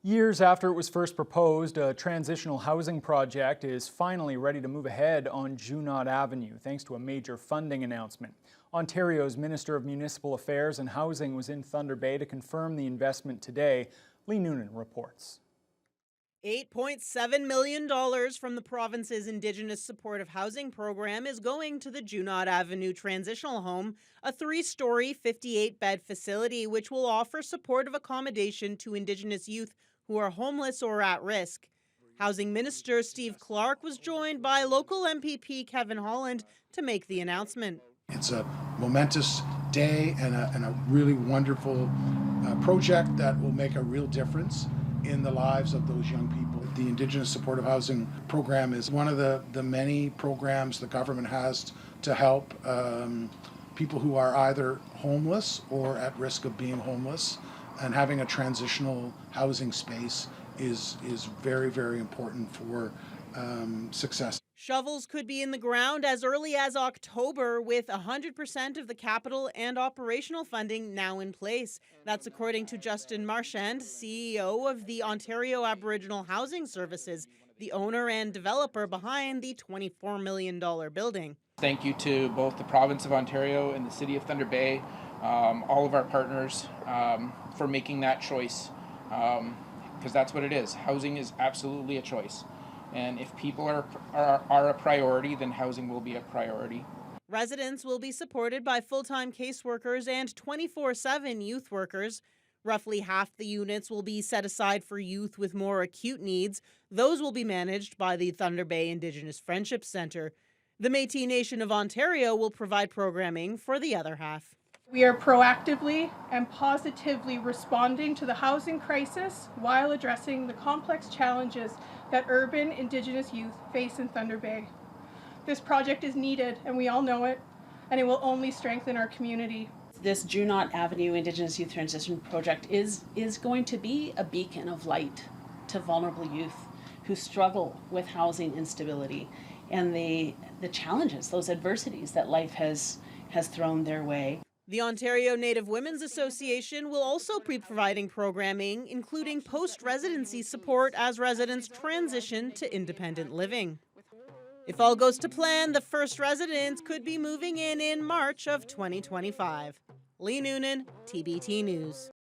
Years after it was first proposed, a transitional housing project is finally ready to move ahead on Junot Avenue, thanks to a major funding announcement. Ontario's Minister of Municipal Affairs and Housing was in Thunder Bay to confirm the investment today. Lee Noonan reports. $8.7 million from the province's Indigenous Supportive Housing Program is going to the Junot Avenue Transitional Home, a 3-story, 58-bed facility which will offer supportive accommodation to Indigenous youth who are homeless or at risk. Housing Minister Steve Clark was joined by local MPP Kevin Holland to make the announcement. It's a momentous day and a really wonderful project that will make a real difference in the lives of those young people. The Indigenous Supportive Housing Program is one of the many programs the government has to help people who are either homeless or at risk of being homeless, and having a transitional housing space is very, very important for success. Shovels could be in the ground as early as October, with 100% of the capital and operational funding now in place. That's according to Justin Marchand, CEO of the Ontario Aboriginal Housing Services, the owner and developer behind the $24 million building. Thank you to both the province of Ontario and the city of Thunder Bay, all of our partners, for making that choice, because that's what it is. Housing is absolutely a choice. And if people are a priority, then housing will be a priority. Residents will be supported by full-time caseworkers and 24/7 youth workers. Roughly half the units will be set aside for youth with more acute needs. Those will be managed by the Thunder Bay Indigenous Friendship Centre. The Métis Nation of Ontario will provide programming for the other half. We are proactively and positively responding to the housing crisis while addressing the complex challenges that urban Indigenous youth face in Thunder Bay. This project is needed, and we all know it, and it will only strengthen our community. This Junot Avenue Indigenous Youth Transition Project is going to be a beacon of light to vulnerable youth who struggle with housing instability and the challenges, those adversities that life has thrown their way. The Ontario Native Women's Association will also be providing programming, including post-residency support as residents transition to independent living. If all goes to plan, the first residents could be moving in March of 2025. Lee Noonan, TBT News.